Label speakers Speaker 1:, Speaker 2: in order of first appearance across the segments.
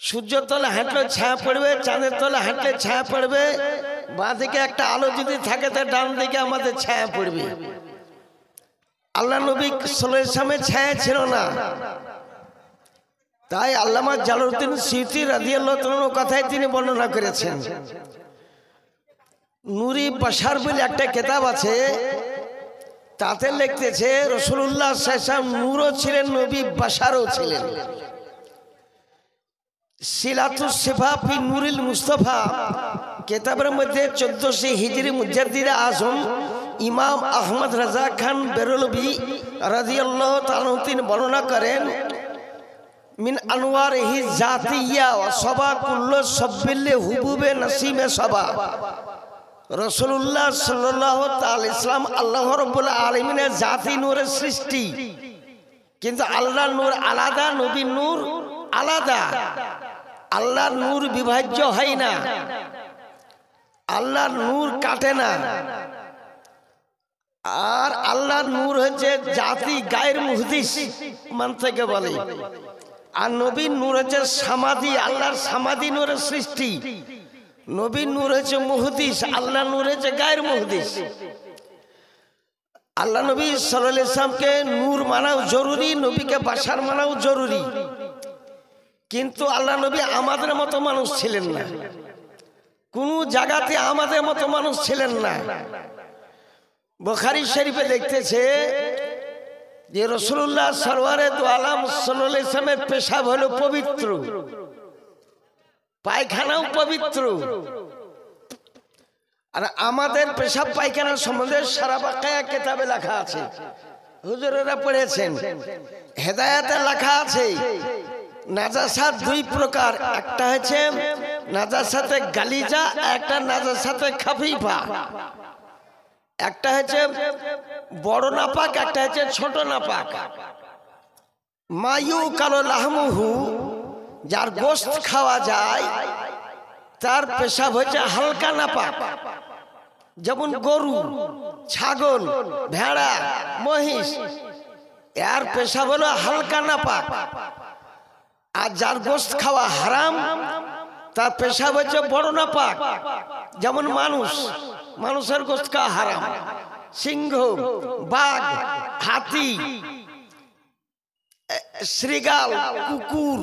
Speaker 1: সূর্যের তলে হাঁটলে ছায়া পড়বে, চাঁদের তলে হাঁটলে ছায়া পড়বে, বাঁ দিকে একটা আলো যদি থাকে তার ডান দিকে আমাদের ছায়া পড়বে। আল্লাহ নবী সাল্লাল্লাহু আলাইহি ওয়াসাল্লামের ছায়া ছিল না। তাই আল্লামা জালালউদ্দিন সিয়ুতী রাদিয়াল্লাহু তাআলার কথায় তিনি বর্ণনা করেছেন। নূরি বাশার বলে একটা কিতাব আছে, তাতে লিখতেছে রাসূলুল্লাহ সাল্লাল্লাহু আলাইহি ওয়াসাল্লাম নূরও ছিলেন, নবী বাশারও ছিলেন। সিলাতুস সিফা ফি নূরিল মুস্তাফা কিতাবের মধ্যে 1400 হিজরি মুজাদ্দিদ আজম ইমাম আহমদ রাজা খান বেরলভী রাদিয়াল্লাহু তাআলা তিনি বর্ণনা করেন, মিন আনওয়ারিহি জাতিয়া ওয়া সাবা কুল্লু সাবিল্লি হুবুবে নসিমে সাবা। রাসূলুল্লাহ সাল্লাল্লাহু আলাইহি ওয়াসাল্লাম আল্লাহ রাব্বুল আলামিনের জাতি নূরের সৃষ্টি, কিন্তু আল্লাহর নূর আলাদা, নবীর নূর আলাদা। আল্লাহর নূর বিভাজ্য হয় না, আল্লাহর নূর কাটে না। আর আল্লাহর নূর হচ্ছে জাতি গায়ের মুহদিস মান থেকে বলে, আর নবীর নূর হচ্ছে সামাদি, আল্লাহর সামাদি নূরের সৃষ্টি। নবীর নূর হচ্ছে মুহদিস, আল্লাহর নূর হচ্ছে গায়ের মুহদিস। আল্লাহ নবী সাল্লাল্লাহু আলাইহি ওয়াসাল্লামকে নূর মানাও জরুরি, নবীকে বাশার মানাও জরুরি। কিন্তু আল্লাহ নবী আমাদের মতো মানুষ ছিলেন না, কোন জায়গাতে আমাদের মতো মানুষ ছিলেন না। বুখারী শরীফে দেখতেছে যে রাসূলুল্লাহ সরওয়ারে দু আলম সাল্লাল্লাহু আলাইহি ওয়াসাল্লামের পেশাব হলো পবিত্র, পায়খানাও পবিত্র। আর আমাদের পেশাব পায়খানার সম্বন্ধে সারা বাকায়া কিতাবে লেখা আছে, হুজুরেরা পড়েছেন, হেদায়েতে লেখা আছে নাজাসাত দুই প্রকার, একটা হচ্ছে নাজাসাতে গালিজা, একটা নাজাসাতে খাফিফা। একটা হচ্ছে বড় নাপাক, একটা হচ্ছে ছোট নাপাক। মায়ু কালো লাহমুহু, যার গোশত খাওয়া যায় তার পেশাব হচ্ছে হালকা নাপাক, যেমন গরু, ছাগল, ভেড়া, মহিষ, এর পেশাব হলো হালকা নাপাক। আর যার গোশত খাওয়া হারাম তার পেশাব হচ্ছে বড় নাপাক, যেমন মানুষ, মানুষের গোশত খাওয়া হারাম। সিংহ, বাঘ, হাতি, শ্রীগাল, কুকুর,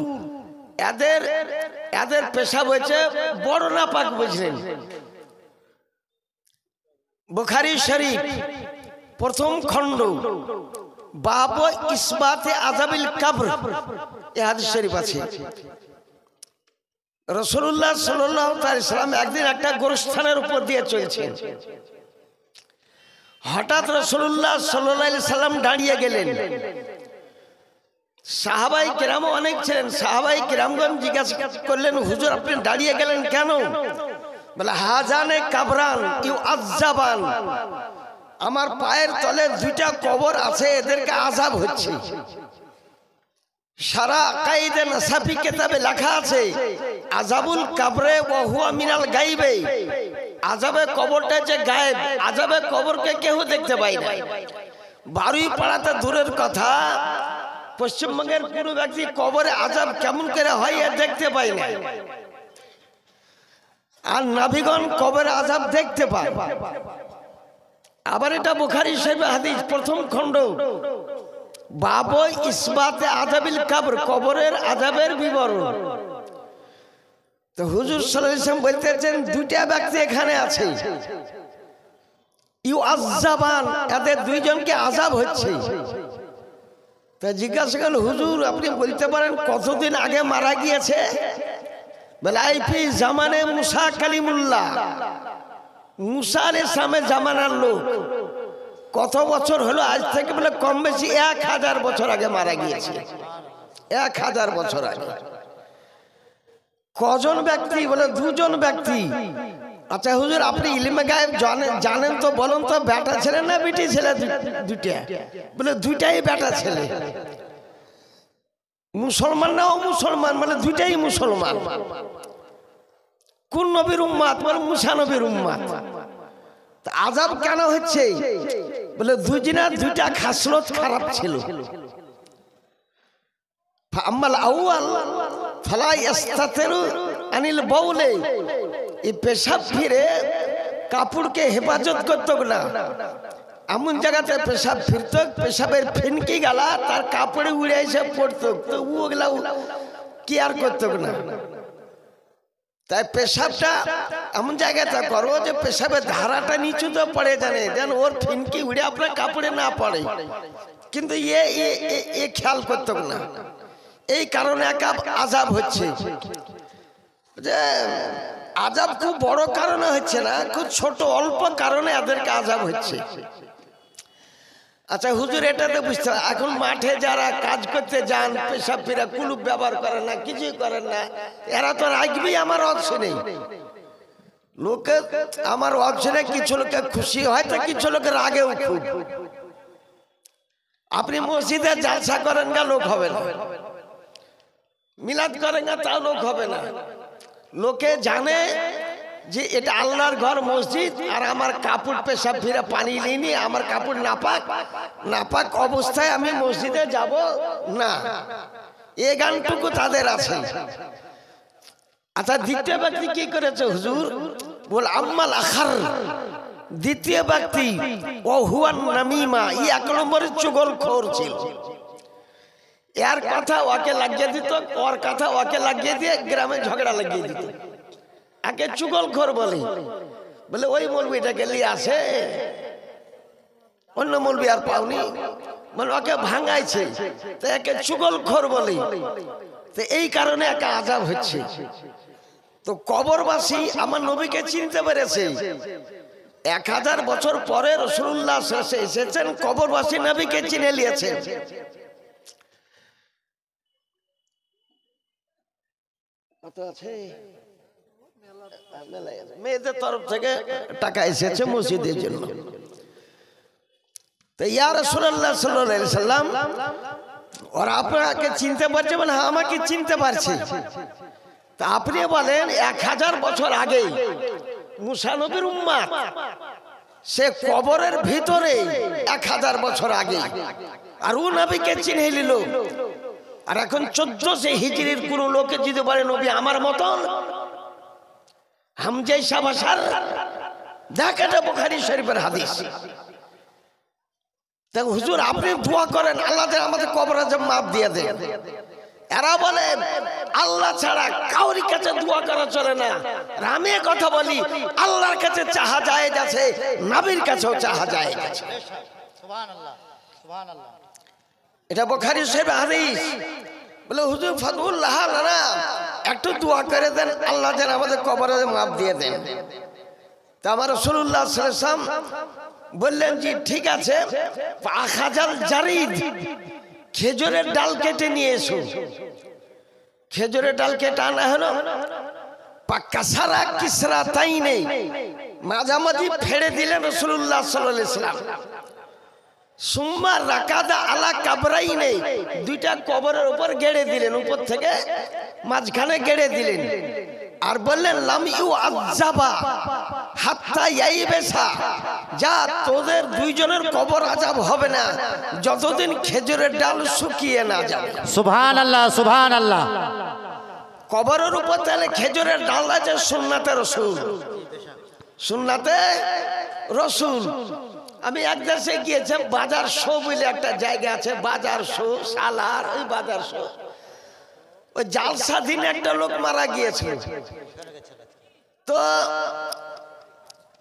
Speaker 1: এদের পেশাব হচ্ছে বড় নাপাক, বুঝলেন। বুখারী শরীফ প্রথম খণ্ড বাব ইসবাতে আযাবিল কবর, এই হাদিস শরীফ আছে। রাসূলুল্লাহ সাল্লাল্লাহু আলাইহি ওয়াসাল্লাম একদিন একটা গোরস্থানের উপর দিয়ে চলছেন, হঠাৎ রাসূলুল্লাহ সাল্লাল্লাহু আলাইহি ওয়াসাল্লাম দাঁড়িয়ে গেলেন। সাহাবায়ে কেরাম অনেক ছিলেন, সাহাবায়ে কেরামগণ জিজ্ঞাসা করলেন, হুজুর আপনি দাঁড়িয়ে গেলেন কেন? বলে হাজানে কাবরান ইউআযাবান, আমার পায়ের তলে দুইটা কবর আছে, এদেরকে আযাব হচ্ছে। সারা আকাইদে নাসাফি কিতাবে লেখা আছে আযাবুল কবরে ওয়া হুয়া মিনাল গায়বে, আযাবে কবরটা যে গায়েব, আযাবে কবরকে কেউ দেখতে পায় না। বারুই পাড়াতে দূরের কথা, পশ্চিমবঙ্গের কোনো ব্যক্তি কবরে আযাব কেমন করে হয় এ দেখতে পায় না, আর নবীগণ কবরে আযাব দেখতে পায়। আবার এটা বুখারী শরীফের হাদিস, প্রথম খণ্ড বাব ইসবাতে আযাবিল কবর, কবরের আযাবের বিবরণ। তো হুজুর সাল্লাল্লাহু আলাইহি ওয়াসাল্লাম বলতেছেন দুইটা ব্যক্তি এখানে আছে, ইউআযাবান, এদের দুইজনকে আযাব হচ্ছে। তা জিজ্ঞাসা করলেন, হুজুর আপনি বলতে পারেন কতদিন আগে মারা গিয়েছে? বলে আইফি জামানে মুসা কালিমুল্লাহ, মুসা আলাইহিস সালামের জামানার লোক। কত বছর হলো? আজ থেকে বলে কম বেশি 1000 বছর আগে মারা গিয়েছে, 1000 বছর আগে। কজন ব্যক্তি? বলে দুজন ব্যক্তি। আচ্ছা হুজুর আপনি ইলমে গায়েব জানেন তো, বলুন তো বেটা ছেলে না বেটি ছেলে? দুইটা। বলে দুইটাই বেটা ছেলে। মুসলমান না অমুসলমান? মানে দুইটাই মুসলমান। কোন নবীর উম্মত? বলে মুসা নবীর উম্মত। আযাব কেন হচ্ছে? বলে দুইজনের দুইটা খাসলত খারাপ ছিল। আম্মাল আউয়াল ফালা ইস্তাতিরু আনিল বাউলে, এই পেশাব ফিরে কাপড়কে হেফাজত করত না। এমন জায়গাতে পেশাব ফিরত, পেশাবের ফিনকি গালা তার কাপড়ে উড়ে এসে পড়ত, তো ওগুলা কি আর করত না। তাই পেশাবটা এমন জায়গাতে করো যে পেশাবের ধারাটা নিচুতে পড়ে জানে, যেন ওর ফিনকি উড়ে আপনার কাপড়ে না পড়ে। কিন্তু এ খেয়াল করত না। এই কারণে একা আযাব হচ্ছে, যে আযাব খুব বড় কারণে হচ্ছে না, খুব ছোট অল্প কারণে এদেরকে আযাব হচ্ছে। আচ্ছা হুজুর, এটাতে বুঝতে হবে, এখন মাঠে যারা কাজ করতে যান, পেশাব ফিরা কুলুপ ব্যবহার করেন না, কিছুই করেন না, এরা তো রাখবেই আমার অংশ নেই। লোকে আমার অংশ নেই, কিছু লোকে খুশি হয়, তো কিছু লোকের আগেও খুব। আপনি মসজিদে জালসা করেন না, লোক হবে না। মিলাদ করেন না, তাও লোক হবে না। লোকে জানে যে এটা আল্লাহর ঘর মসজিদ, আর আমার কাপড় পেশাব ফিরে পানি নিয়ে আমার কাপড় নাপাক অবস্থায় আমি মসজিদে যাব না, এই গানটুকু তাদের আছে। আচ্ছা দ্বিতীয় ব্যক্তি কি করেছে হুজুর? বল আম্মাল আখার, দ্বিতীয় ব্যক্তি ও হুয়ান নামিমা, এই 1 নম্বরের চুগলখোর ছিল। এর কথা ওকে লাগিয়ে দিত, ওর কথা ওকে লাগিয়ে দিয়ে গ্রামে ঝগড়া লাগিয়ে দিত। একে চুগলখোর বলে, ওই মৌলবীটা গেলি আসে, অন্য মৌলবী আর পাওনি, মানে ওকে ভাঙাইছে, তো একে চুগলখোর বলে। তো এই কারণে একা আযাব হচ্ছে। তো কবরবাসী আমার নবীকে চিনতে পেরেছে। 1000 বছর পরে রাসূলুল্লাহ এসেছেন, কবরবাসী নবীকে চিনে নিয়েছে। মেয়েদের তরফ থেকে টাকা এসেছে মসজিদের জন্য। তো ইয়া রাসূলুল্লাহ সাল্লাল্লাহু আলাইহি সাল্লাম, ওরা আপনাকে চিনতে পারছে? মানে হ্যাঁ, আমাকে চিনতে পারছে। তা আপনি বলেন 1000 বছর আগে মুসা নবীর উম্মত, সে কবরের ভিতরে 1000 বছর আগে, আর ও নবীকে চিনে নিল। আর এখন 1400 হিজরির কোন লোকে যদি বলে নবী আমার মতন, হামজা শাবাসার, দেখ এটা বুখারী শরীফের হাদিস। তা হুজুর আপনি দোয়া করেন আল্লাহ যেন আমাদের কবর আযাব মাফ দিয়ে দেন। এরা বলে আল্লাহ ছাড়া কাউরি কাছে দোয়া করা চলে না। আমি কথা বলি, আল্লাহর কাছে চাহা যায় আছে, নবীর কাছেও চাহা যায় আছে। সুবহানাল্লাহ, সুবহানাল্লাহ। এটা বুখারী শরীফের হাদিস। বলে হুজুর ফাদুল্লাহ লানা, একটু দোয়া করে দেন আল্লাহ যেন আমাদের কবর আযাব মাফ দিয়ে দেন। তা আমার রাসূলুল্লাহ সাল্লাল্লাহু আলাইহি ওয়াসাল্লাম বললেন জি ঠিক আছে, আখাজাল জারিদ, খেজুরের ডাল কেটে নিয়ে এসো। খেজুরের ডাল কেটে আনা হলো, পাক্কা সারা কিসরা তাই নেই, মাঝামাঝি ফেড়ে দিলেন রাসূলুল্লাহ সাল্লাল্লাহু আলাইহি ওয়াসাল্লাম। সুম্মা রাকাদা আলা কাবরাইনে, দুইটা কবরের উপর গেড়ে দিলেন, উপর থেকে মাঝখানে গেড়ে দিলেন। আর বললেন লাম ইউ আযাবা হাত্তা ইয়াইবেসা, যা তোদের দুইজনের কবর আযাব হবে না যতদিন খেজুরের ডাল শুকিয়ে না যাবে।
Speaker 2: সুবহানাল্লাহ, সুবহানাল্লাহ।
Speaker 1: কবরের উপর তাহলে খেজুরের ডাল আছে সুন্নাতে রাসূল, সুন্নাতে রাসূল। আমি এক দেশে গিয়েছিলাম, বাজার শো বলে একটা জায়গা আছে, বাজার শো সালার, ওই বাজার শো। ওই জালসা দিন একটা লোক মারা গিয়েছিল, তো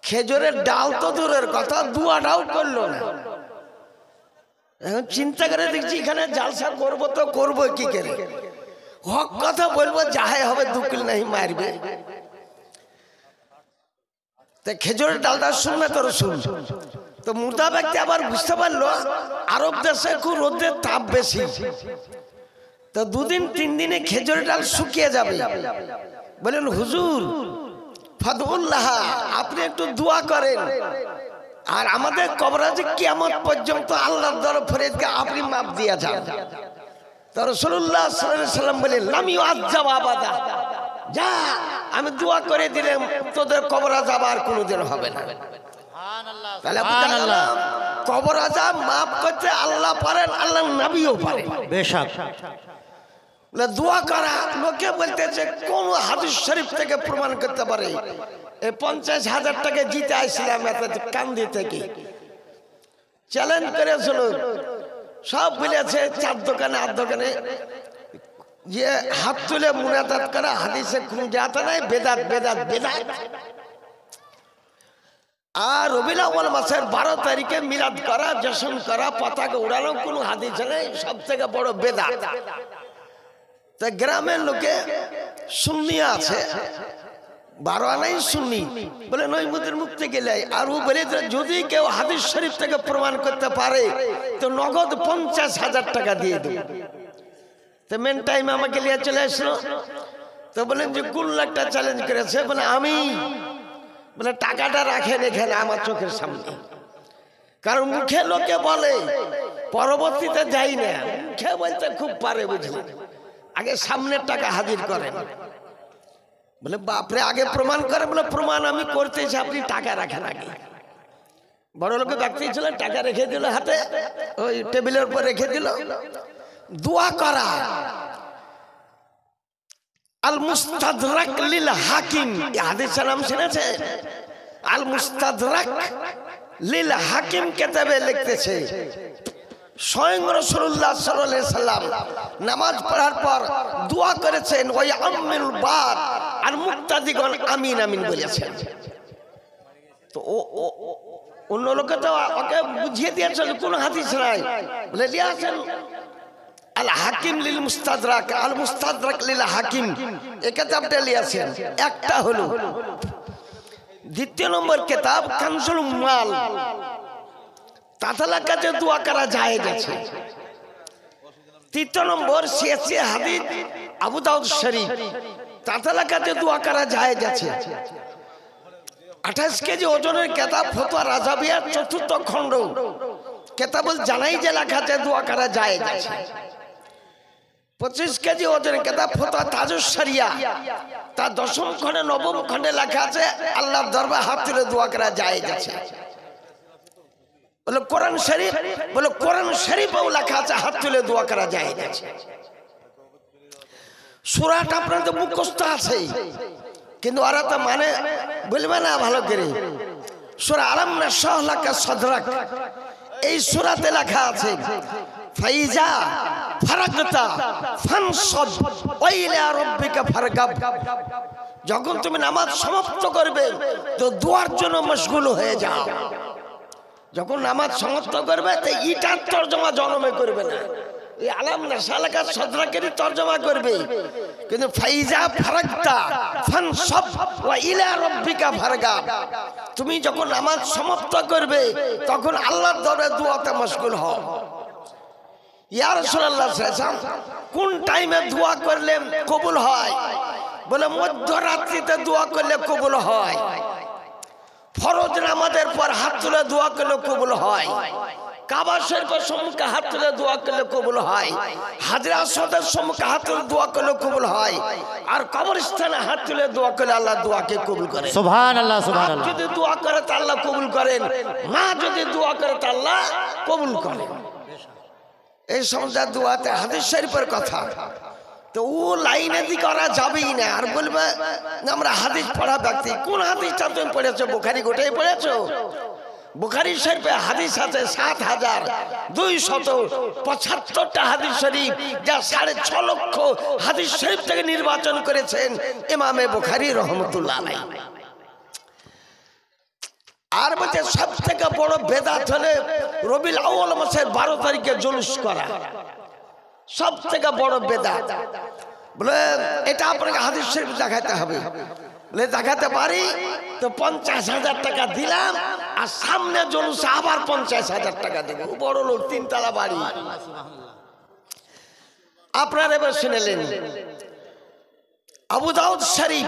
Speaker 1: খেজুরের ডাল তো দূরের কথা, দুয়াটাও করলো না। এখন চিন্তা করে দেখছি এখানে জালসা করবো তো করবো কি করে, হক কথা বলবো, যাহাই হবে দুকিল নাই মারবে। তো খেজুরের ডালটা শুনবে তো রাসূল। তো মুর্দা ব্যক্তি আবার বুঝতে পারলো আরব দেশে খুব রোদের তাপ বেশি, তো 2 দিন 3 দিনে খেজুরের ডাল শুকিয়ে যাবে। বলেন হুজুর ফাদুল্লাহ, আপনি একটু দোয়া করেন, আর আমাদের কবরে কিয়ামত পর্যন্ত আল্লাহর দরবারে আপনি মাফ দিয়া যান। তো রাসূলুল্লাহ সাল্লাল্লাহু আলাইহি ওয়াসাল্লাম বলেন লাম ইউআযাব আবাদা, যা আমি দোয়া করে দিলাম তোদের কবর আযাব আর কোনোদিন হবে না। সুবহানাল্লাহ। কবর আযাব মাফ করতে আল্লাহ পারেন, আল্লাহর নবীও পারেন।
Speaker 2: বেশক
Speaker 1: দোয়া করা লোকে বলতেছে কোন হাদিস শরীফ থেকে প্রমাণ করতে পারে? এই 50,000 টাকা জিতে আসছিলাম কান্দি থেকে, চ্যালেঞ্জ করেছিল, সব বলেছে 4 দোকানে 8 দোকানে যে হাত তুলে মুনাজাত করা হাদিসে কোন জাতা নাই, বেদাত বেদাত বেদাত। আর রবিউল আউয়াল মাসের 12 তারিখে মিলাদ করা, জশ্ন করা, পতাকা উড়ানো কোনো হাদিস নেই, সব থেকে বড় বেদাত। তা গ্রামের লোকে সুন্নি আছে, 12 আনাই সুন্নি বলে নইমুদের মুখ থেকে লাই। আর ও বলে যদি কেউ হাদিস শরীফ থেকে প্রমাণ করতে পারে তো নগদ 50,000 টাকা দিয়ে দেবে। তো মেন টাইম আমাকে নিয়ে চলে আসলো। তো বলেন যে কোন লাখটা চ্যালেঞ্জ করেছে? বলে আমি। বলে টাকাটা রাখেন এখানে আমার চোখের সামনে, কারণ মুখে লোকে বলে, পরবর্তীতে যাই না। মুখে বলতে খুব পারে, বুঝলেন, আগে সামনের টাকা হাজির করেন। বলে বাপরে, আগে প্রমাণ করে? বলে প্রমাণ আমি করতেছি, আপনি টাকা রাখেন আগে। বড় লোকে ব্যক্তি ছিল, টাকা রেখে দিল হাতে, ওই টেবিলের উপর রেখে দিল। দোয়া করা, আল মুস্তাদরাক লিল হাকিম, এই হাদিসের নাম শুনেছেন? আল মুস্তাদরাক লিল হাকিম কিতাবে লিখতেছে স্বয়ং রাসূলুল্লাহ সাল্লাল্লাহু আলাইহি সাল্লাম নামাজ পড়ার পর দোয়া করেছেন, ওয়া আমিল বাদ, আর মুক্তাদিগণ আমিন আমিন বলেছেন। তো অন্য লোকে তো ওকে বুঝিয়ে দিয়েছে কোন হাদিস নাই, বলে দিয়েছেন আল হাকিম লিল মুস্তাদরাক, আল মুস্তাদরাক লিল হাকিম, এই কিতাবটা লিয়েছেন। একটা হলো। দ্বিতীয় নম্বর কিতাব কানজুল মাল, তাতালা কাছে দোয়া করা যায় গেছে। তৃতীয় নম্বর সিয়াসি হাদিস আবু দাউদ শরীফ, তাতালা কাছে দোয়া করা যায় গেছে। 28 কেজি ওজনের কিতাব ফতোয়া রাজাবিয়া 4th খণ্ড, কিতাবুল জানাইজে লেখা আছে দোয়া করা যায় গেছে। 25 কেজি ওজনের কিতাব ফতোয়া তাজুস শরিয়া, তার 10ম খণ্ডে 9ম খণ্ডে লেখা আছে আল্লাহর দরবারে হাত তুলে দোয়া করা যায় গেছে। বলে কোরআন শরীফ, বলে কোরআন শরীফেও লেখা আছে হাত তুলে দোয়া করা যায় গেছে। সূরাটা আপনাদের মুখস্থ আছে, কিন্তু ওরা তো মানে বলবে না ভালো করে। সূরা আলাম নাশরাহ লাকা সাদরাক, এই সূরাতে লেখা আছে ফাইজা ফারাগতা ফানসব ওয়া ইলা রাব্বিকা ফারগাব, যখন তুমি নামাজ সমাপ্ত করবে তো দোয়ার জন্য মশগুল হয়ে যাও। যখন নামাজ সমাপ্ত করবে তো ইটার তরজমা জনমে করবে না, এই আলাম নাশরাহ লাকা সাদরাকেরই তরজমা করবে। কিন্তু ফাইজা ফারাগতা ফানসব ওয়া ইলা রাব্বিকা ফারগাব, তুমি যখন নামাজ সমাপ্ত করবে তখন আল্লাহর দরবারে দোয়াতে মশগুল হও। ইয়া রাসূলুল্লাহ সাল্লাল্লাহু আলাইহি ওয়াসাল্লাম কোন টাইমে দোয়া করলে কবুল হয়? বলে মধ্যরাত্রিতে দোয়া করলে কবুল হয়, ফরজ নামাজের পর হাত তুলে দোয়া করলে কবুল হয়, কাবা শরীফের সম্মুখে হাত তুলে দোয়া করলে কবুল হয়, হাজরে আসওয়াদের সম্মুখে হাত তুলে দোয়া করলে কবুল হয়, আর কবরস্থানে হাত তুলে দোয়া করলে আল্লাহ দোয়াকে কবুল করেন।
Speaker 2: সুবহানাল্লাহ, সুবহানাল্লাহ।
Speaker 1: যদি দোয়া করে তা আল্লাহ কবুল করেন, মা যদি দোয়া করে তা আল্লাহ কবুল করেন। এই সমস্ত দোয়াতে হাদিস শরীফের কথা, তো ও লাইনে দি করা যাবেই না। আর বলবে আমরা হাদিস পড়া ব্যক্তি, কোন হাদিসটা তুমি পড়েছো? বুখারী গোটাই পড়েছো? বুখারী শরীফে হাদিস আছে 7,275টা হাদিস শরীফ, যা 6.5 লক্ষ হাদিস শরীফ থেকে নির্বাচন করেছেন ইমামে বুখারী রহমতুল্লাহ আলাইহি। আর বলছে সব থেকে বড় বেদাত হলে রবিউল আউয়াল মাসের 12 তারিখে জুলুস করা, সব থেকে বড় বেদাত। বলে এটা আপনাকে হাদিস শরীফ দেখাতে হবে। বলে দেখাতে পারি, তো 50,000 টাকা দিলাম, আর সামনে জুলুস আবার 50,000 টাকা দেব। বড় লোক, 3 তলা বাড়ি। আপনারা এবার শুনেলেন আবু দাউদ শরীফ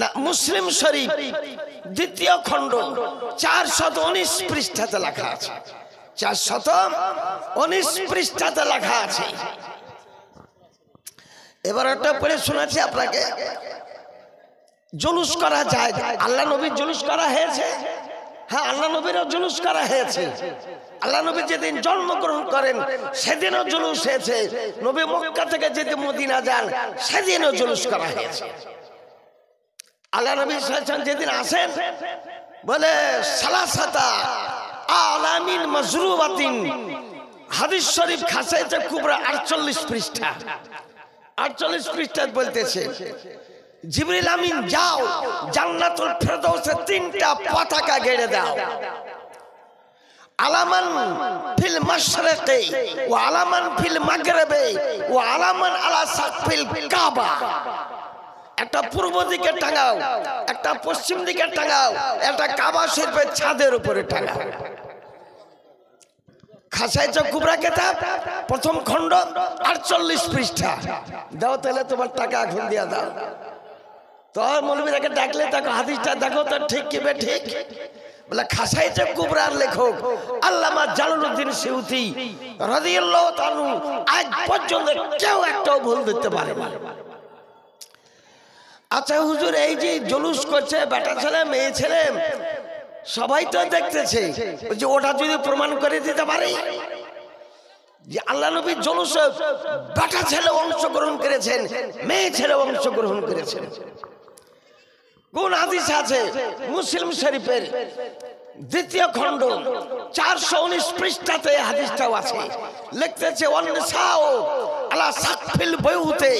Speaker 1: না মুসলিম শরীফ 2য় খণ্ড 419 পৃষ্ঠাতে লেখা আছে, 419 পৃষ্ঠাতে লেখা আছে। এবার একটা পড়ে শোনাচ্ছি আপনাকে। জুলুস করা যায়, আল্লাহ নবীর জুলুস করা হয়েছে, হ্যাঁ, আল্লাহ নবীরও জুলুস করা হয়েছে। আল্লাহ নবী যেদিন জন্মগ্রহণ করেন সেদিনও জুলুস হয়েছে। নবী মক্কা থেকে যেদিন মদিনা যান সেদিনও জুলুস করা হয়েছে। আল্লাহ নবী যেদিন আসেন বলে সালাসাতা আলামিন মাজরুবাতিন, হাদিস শরীফ খাসাইতে কুবরা 48 পৃষ্ঠা, 48 পৃষ্ঠা বলতেছে, জিবরিল আমিন যাও জান্নাতুল ফেরদৌসে 3টা পতাকা গেড়ে দাও, আলামান ফিল মাশরিকি ওয়া আলামান ফিল মাগরিবি ওয়া আলামান আলা সাকফিল কাবা। একটা পূর্ব দিকে টাঙাও, একটা পশ্চিম দিকে টাঙাও, একটা কাবা শরীফের ছাদের উপরে টাঙাও। খাসাইতে কুবরা কিতাব প্রথম খণ্ড 48 পৃষ্ঠা। দাও তাহলে তোমার টাকা এখন দিয়া দাও। তো মৌলবীরাকে ডাকলে তাকে হাদিসটা দেখো তো ঠিক কি বে ঠিক। বলে খাসাইতে কুবরার লেখক আল্লামা জালালউদ্দিন সিউতি রাদিয়াল্লাহু তাআলা আজ পর্যন্ত কেউ একটাও ভুল ধরতে পারে না। আচ্ছা হুজুর, এই যে জুলুস করছে বেটা ছেলে মেয়ে ছেলে সবাই তো দেখতেছে, যে ওটা যদি প্রমাণ করে দিতে পারে যে আল্লাহ নবী জুলুসে বেটা ছেলে অংশগ্রহণ করেছেন, মেয়ে ছেলে অংশগ্রহণ করেছেন। কোন হাদিস আছে? মুসলিম শরীফের 2য় খণ্ড 419 পৃষ্ঠাতে হাদিসটাও আছে। লিখতেছে ওয়ান্নিসাউ আলা সাকফিল বুয়ুতে,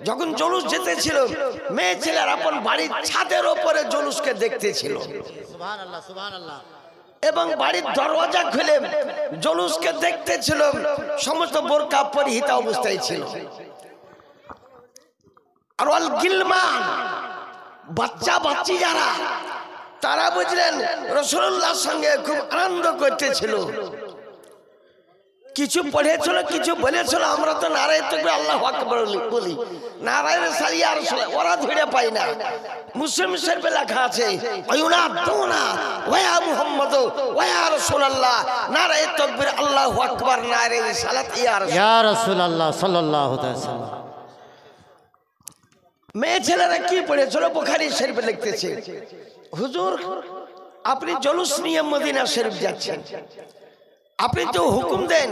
Speaker 1: যখন জুলুস যেতেছিল মেয়ে ছেলের আপন বাড়ির ছাদের উপরে জুলুসকে দেখতেছিল,
Speaker 2: সুবহানাল্লাহ সুবহানাল্লাহ,
Speaker 1: এবং বাড়ির দরওয়াজা খুলে জুলুসকে দেখতেছিল। সমস্ত বোরকা পরিহিতা অবস্থায় ছিল। আর ওয়াল গিলমান, বাচ্চা বাচ্চি যারা, তারা বুঝলেন রাসূলুল্লাহর সঙ্গে খুব আনন্দ করতেছিল। কিছু পড়েছিল, কিছু বলেছিল। আমরা তো নারায়ে তাকবীর আল্লাহু আকবার বলি, নারায়ে সারিয়া রাসূল ওরা ধরে পাই না। মুসলিম শরীফে লেখা আছে ওয়ায়ুনাদুনা ওয়া মুহাম্মদ ওয়া রাসূলুল্লাহ, নারায়ে তাকবীর আল্লাহু আকবার, নারায়ে সালাত ইয়া
Speaker 2: রাসূলুল্লাহ সাল্লাল্লাহু আলাইহি ওয়াসাল্লাম।
Speaker 1: মেয়ে ছেলেরা কি পড়েছিল? বুখারী শরীফে লিখতেছে, হুজুর আপনি জুলুস নিয়ে মদিনা শরীফ যাচ্ছেন, আপনি তো হুকুম দেন,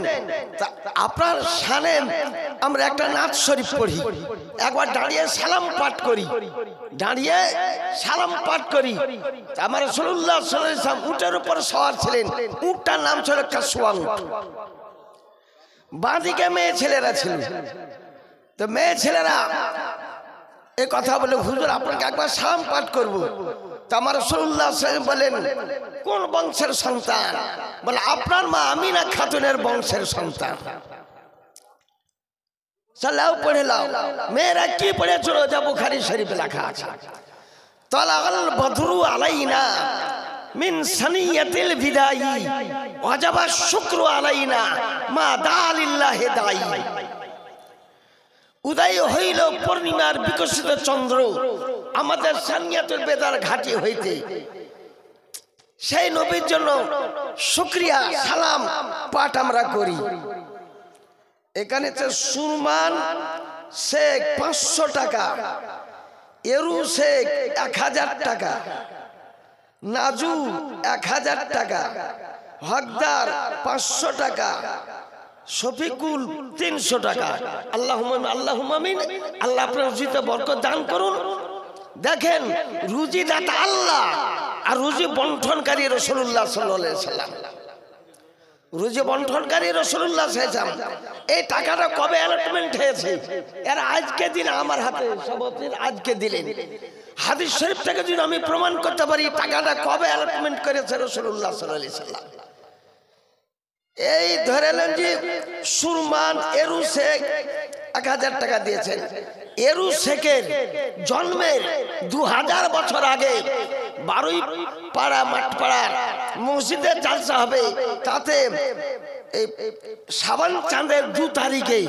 Speaker 1: আপনার শানে আমরা একটা নাত শরীফ পড়ি, একবার দাঁড়িয়ে সালাম পাঠ করি, দাঁড়িয়ে সালাম পাঠ করি। আমার রাসূলুল্লাহ সাল্লাল্লাহু আলাইহি ওয়াসাল্লাম উটের উপর সওয়ার ছিলেন, উটটার নাম ছিল কাসওয়া উট। বাঁদিকে মেয়ে ছেলেরা ছিল। তো মেয়ে ছেলেরা এ কথা বলে, হুজুর আপনাকে একবার সালাম পাঠ করব। তো আমার রাসূলুল্লাহ সাল্লাল্লাহু আলাইহি ওয়াসাল্লাম বলেন, কোন বংশের সন্তান? বলে আপনার মা আমিনা খাতুনের বংশের সন্তান। সালাও পড়ে লাও। মেয়েরা কি পড়েছিল? যা বুখারী শরীফে লেখা আছে, তালাল বদরু আলাইনা মিন সানিয়াতিল বিদাই ওয়াজাবা শুকরু আলাইনা মা দালিল্লাহি দাই। উদয় হইল পূর্ণিমার বিকশিত চন্দ্র আমাদের সানিয়াতুল বেদার ঘাটি হইতে। সেই নবীর জন্য শুকরিয়া সালাম পাঠ আমরা করি। এখানে সুরমান শেখ 500 টাকা, এরু শেখ 1000 টাকা, নাজু 1000 টাকা, হকদার 500 টাকা, শফিকুল 300 টাকা। আল্লাহুম্মা আমিন। আল্লাহ আপনার রুজিতে বরকত দান করুন। দেখেন, রুজি দাতা আল্লাহ আর রুজি বন্টনকারী রাসূলুল্লাহ সাল্লাল্লাহু আলাইহি ওয়াসাল্লাম। রুজি বন্টনকারী রাসূলুল্লাহ সাল্লাল্লাহু আলাইহি ওয়াসাল্লাম। এই টাকাটা কবে অ্যালটমেন্ট হয়েছে? এর আজকে দিন আমার হাতে সভাপতি আজকে দিলেন। হাদিস শরীফ থেকে যদি আমি প্রমাণ করতে পারি টাকাটা কবে অ্যালটমেন্ট করেছে রাসূলুল্লাহ সাল্লাল্লাহু আলাইহি ওয়াসাল্লাম। এই ধরেলেন যে সুরমান এরু শেখ 1000 টাকা দিয়েছেন। এরু শেখের জন্মের 2000 বছর আগে 12ই পাড়া মাঠপাড়ার মসজিদে জালসা হবে, তাতে শাবান চাঁদের 2 তারিখে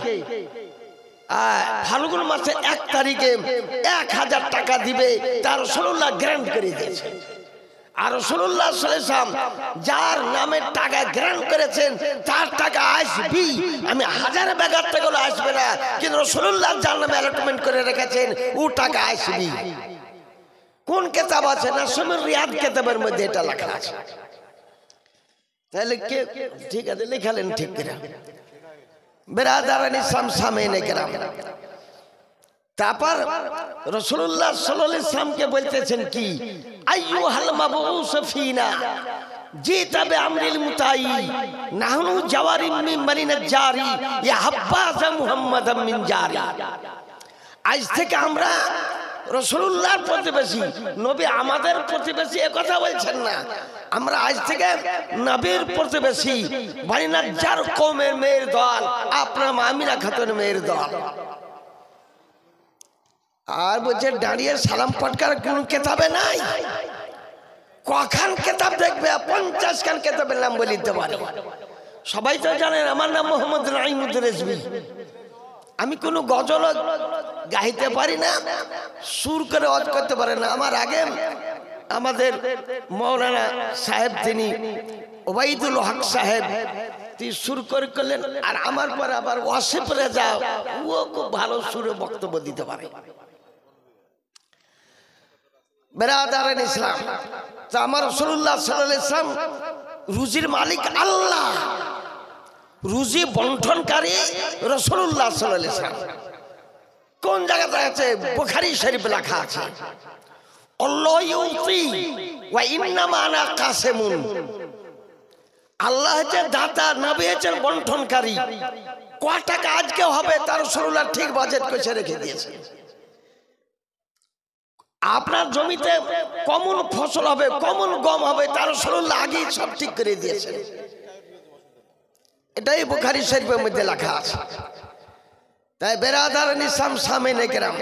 Speaker 1: ফাল্গুন মাসে 1 তারিখে 1000 টাকা দিবে, তার রাসূলুল্লাহ গ্র্যান্ট করে দিয়েছে। আর রাসূলুল্লাহ সাল্লাল্লাহু আলাইহি ওয়াসাল্লাম যার নামে টাকা গ্রহণ করেছেন তার টাকা আসবে। আমি 1000 টাকার টাকাগুলো আসবে না, কিন্তু রাসূলুল্লাহ যার নামে অ্যালটমেন্ট করে রেখেছেন ও টাকা আসবে। কোন কিতাব আছে? নাসুমের রিয়াদ কিতাবের মধ্যে এটা লেখা আছে। তাহলে কে ঠিক আছে লেখালেন ঠিক করে বেরাদারান ইসলাম সামনে কেরাম। তারপর রাসূলুল্লাহ সাল্লাল্লাহু আলাইহি ওয়াসাল্লামকে বলতেছেন কি আইয়ুহাল মাবউস ফিনা জিতা বিআমরিল মুতাই নাহনু জাওয়ারিম মিন বানি নাজ্জারি ইয়া হাব্বাস মুহাম্মাদাম মিন জারি। আজ থেকে আমরা রাসূলুল্লাহর প্রতিবেশী, নবী আমাদের প্রতিবেশী এ কথা বলছেন না, আমরা আজ থেকে নবীর প্রতিবেশী। বানি নাজ্জার কওমের মেয়ের দল, আপনার মা আমিনা খাতুনের মেয়ের দল। আর বলছে দাঁড়িয়ে সালাম পটকার কোন কেতাবে নাই। কখান কেতাব দেখবে? 50 খান কেতাবের নাম বলে দিতে পারি। সবাই তো জানেন আমার নাম মোহাম্মদ নাঈমুদ্দিন রেজভী। আমি কোনো গজল গাইতে পারি না, সুর করে ওয়াজ করতে পারি না। আমার আগে আমাদের মৌলানা সাহেব তিনি ওবাইদুল হক সাহেব তিনি সুর করে করলেন, আর আমার পরে আবার ওয়াসিফ রেজা, ও খুব ভালো সুরে বক্তব্য দিতে পারে। বেরাদারান ইসলাম, তো আমার রাসূলুল্লাহ সাল্লাল্লাহু আলাইহি ওয়াসাল্লাম রুজির মালিক আল্লাহ, রুজি বন্টনকারী রাসূলুল্লাহ সাল্লাল্লাহু আলাইহি ওয়াসাল্লাম। কোন জায়গাতে আছে? বুখারী শরীফে লেখা আছে আল্লাহ ইউতি ওয়া ইন্নামা আনা কাসিমুন। আল্লাহ হচ্ছে দাতা, নবী হচ্ছেন বন্টনকারী। কয় টাকা আজকে হবে তার রাসূলুল্লাহ ঠিক বাজেট করে রেখে দিয়েছে। আপনার জমিতে কমন ফসল হবে, কমন গম হবে, তার রাসূলুল্লাহ আগেই সব ঠিক করে দিয়েছেন। এটাই বুখারী শরীফের মধ্যে লেখা আছে। তাই বেরাদারান ইসলাম সামনে কেরাম,